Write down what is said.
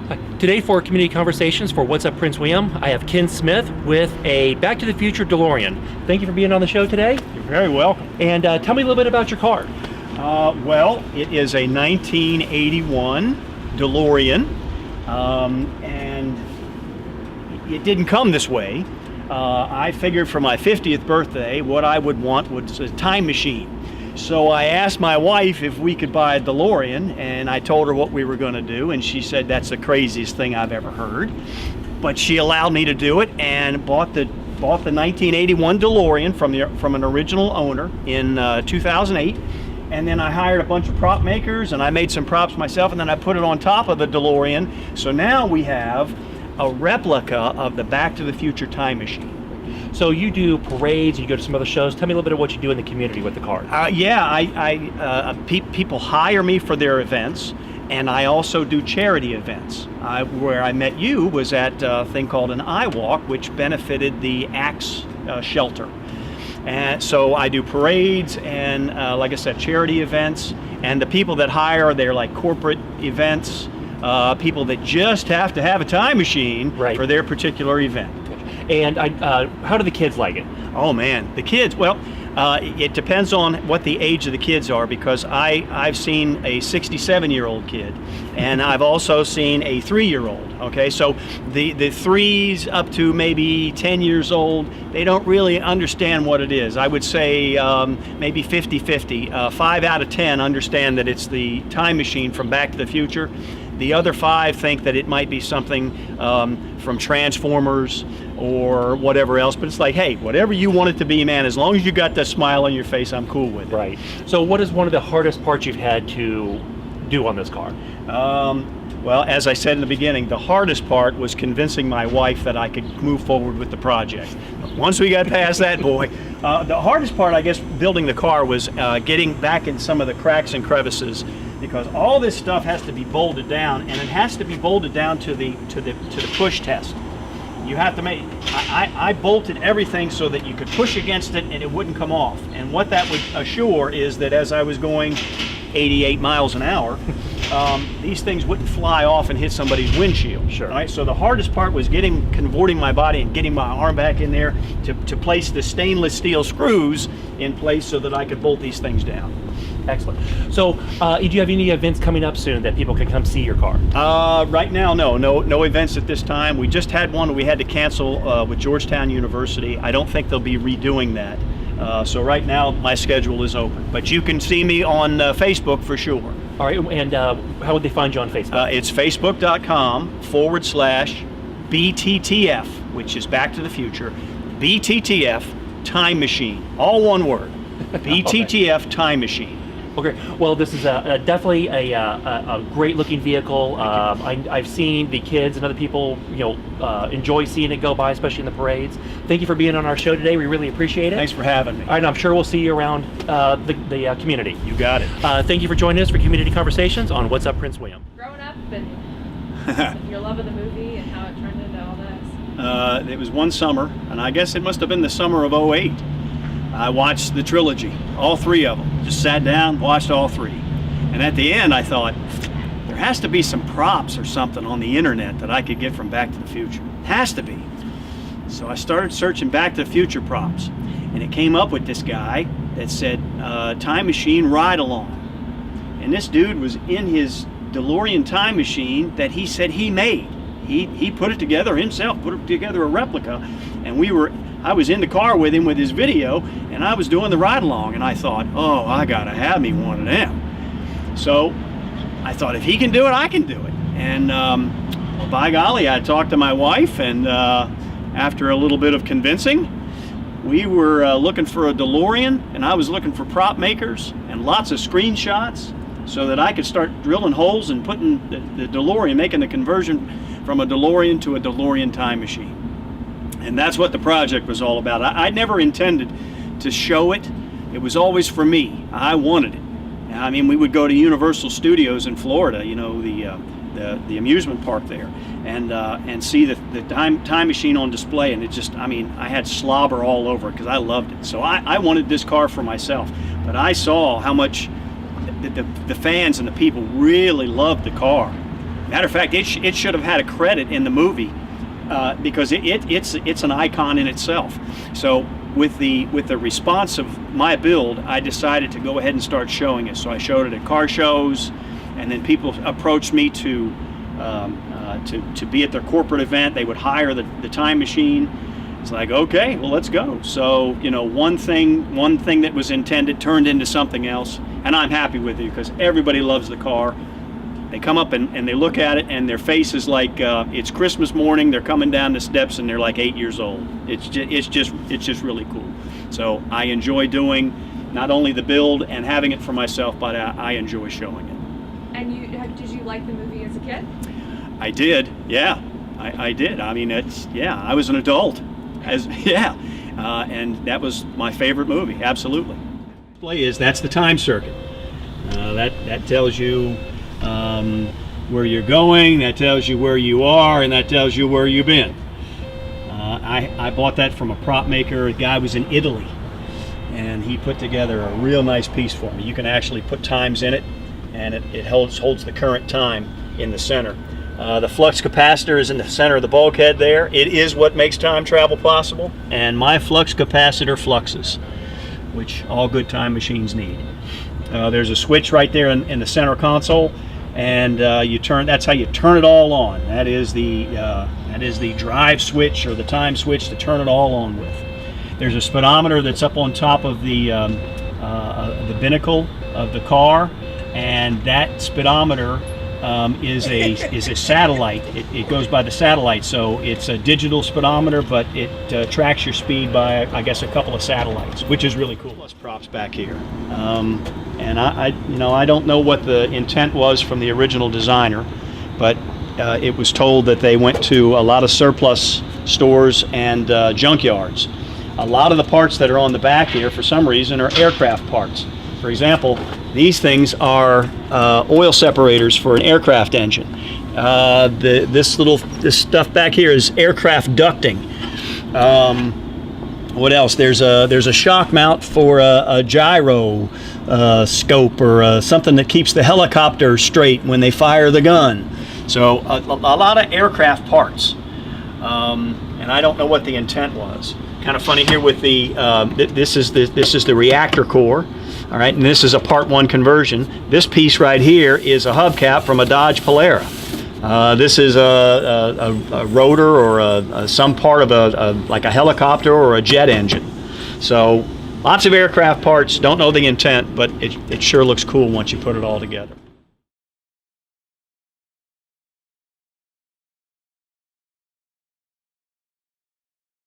Today for Community Conversations for What's Up Prince William, I have Ken Smith with a Back to the Future DeLorean. Thank you for being on the show today. You're very welcome. And tell me a little bit about your car. Well, it is a 1981 DeLorean, and it didn't come this way. I figured for my 50th birthday, what I would want was a time machine. So I asked my wife if we could buy a DeLorean, and I told her what we were going to do, and she said that's the craziest thing I've ever heard. But she allowed me to do it and bought the 1981 DeLorean from an original owner in 2008. And then I hired a bunch of prop makers, and I made some props myself, and then I put it on top of the DeLorean. So now we have a replica of the Back to the Future Time Machine. So you do parades, you go to some other shows. Tell me a little bit of what you do in the community with the car. People hire me for their events, and I also do charity events. Where I met you was at a thing called an iWalk, which benefited the Axe shelter. And so I do parades and, like I said, charity events. And the people that hire, they're like corporate events, people that just have to have a time machine for their particular event. And how do the kids like it? Oh man, the kids, well, it depends on what the age of the kids are, because I've seen a 67-year-old kid, and I've also seen a 3-year-old, okay? So the 3s up to maybe 10 years old, they don't really understand what it is. I would say maybe 50-50. 5 out of 10 understand that it's the time machine from Back to the Future. The other 5 think that it might be something from Transformers or whatever else, but it's like, hey, whatever you want it to be, man, as long as you got that smile on your face, I'm cool with it. Right. So what is one of the hardest parts you've had to do on this car? Well, as I said in the beginning, the hardest part was convincing my wife that I could move forward with the project. Once we got past that, boy, the hardest part, I guess, building the car was getting back in some of the cracks and crevices, because all this stuff has to be bolted down, and it has to be bolted down to the push test. You have to make, I bolted everything so that you could push against it and it wouldn't come off. And what that would assure is that as I was going 88 miles an hour, these things wouldn't fly off and hit somebody's windshield. Sure. Right? So the hardest part was convorting my body and getting my arm back in there to place the stainless steel screws in place so that I could bolt these things down. Excellent. So, do you have any events coming up soon that people can come see your car? Right now, no events at this time. We just had one we had to cancel with Georgetown University. I don't think they'll be redoing that. So right now, my schedule is open. But you can see me on Facebook for sure. All right, and how would they find you on Facebook? It's facebook.com/BTTF, which is Back to the Future, BTTF Time Machine, all one word, BTTF Time Machine. Okay, well, this is definitely a great-looking vehicle. I've seen the kids and other people, enjoy seeing it go by, especially in the parades. Thank you for being on our show today. We really appreciate it. Thanks for having me. All right, I'm sure we'll see you around the community. You got it. Thank you for joining us for Community Conversations on What's Up Prince William. Growing up and your love of the movie and how it turned into all this. It was one summer, and I guess it must have been the summer of '08. I watched the trilogy, all 3 of them. Just sat down, watched all 3. And at the end, I thought, there has to be some props or something on the internet that I could get from Back to the Future. Has to be. So I started searching Back to the Future props. And it came up with this guy that said, Time Machine Ride Along. And this dude was in his DeLorean Time Machine that he said he made. He put it together himself, put it together a replica, and I was in the car with him with his video, and I was doing the ride along, and I thought, oh, I gotta have me one of them. So I thought, if he can do it, I can do it. And by golly, I talked to my wife, and after a little bit of convincing, we were looking for a DeLorean, and I was looking for prop makers and lots of screenshots so that I could start drilling holes and putting the DeLorean, making the conversion from a DeLorean to a DeLorean time machine. And that's what the project was all about. I never intended to show it. It was always for me. I wanted it. I mean, we would go to Universal Studios in Florida, the amusement park there, and see the time machine on display, and it just, I mean, I had slobber all over it because I loved it. So I wanted this car for myself, but I saw how much the fans and the people really loved the car. Matter of fact, it should have had a credit in the movie because it's an icon in itself. So with the response of my build, I decided to go ahead and start showing it. So I showed it at car shows, and then people approached me to be at their corporate event. They would hire the time machine. It's like, okay, well, let's go. So, you know, one thing that was intended turned into something else, and I'm happy with it because everybody loves the car. They come up and they look at it, and their face is like it's Christmas morning. They're coming down the steps, and they're like 8 years old. It's just really cool. So I enjoy doing not only the build and having it for myself, but I enjoy showing it. And did you like the movie as a kid? I did, yeah. I did. I mean, I was an adult. And that was my favorite movie, absolutely. That's the time circuit. That tells you where you're going, that tells you where you are, and that tells you where you've been. I bought that from a prop maker. The guy was in Italy, and he put together a real nice piece for me. You can actually put times in it, and it holds the current time in the center. The flux capacitor is in the center of the bulkhead there. It is what makes time travel possible. And my flux capacitor fluxes, which all good time machines need. There's a switch right there in the center console, and that's how you turn it all on. That is the drive switch or the time switch to turn it all on with. There's a speedometer that's up on top of the binnacle of the car, and that speedometer is a satellite. It goes by the satellite, so it's a digital speedometer, but it tracks your speed by, I guess, a couple of satellites, which is really cool. Plus props back here, and I don't know what the intent was from the original designer, but it was told that they went to a lot of surplus stores and junkyards. A lot of the parts that are on the back here, for some reason, are aircraft parts. For example, these things are oil separators for an aircraft engine. This stuff back here is aircraft ducting. What else? There's a shock mount for a gyro scope or something that keeps the helicopter straight when they fire the gun. So a lot of aircraft parts, and I don't know what the intent was. Kind of funny here with the this is the reactor core. All right, and this is a Part 1 conversion. This piece right here is a hubcap from a Dodge Polara. This is a rotor or some part of like a helicopter or a jet engine. So lots of aircraft parts. Don't know the intent, but it sure looks cool once you put it all together.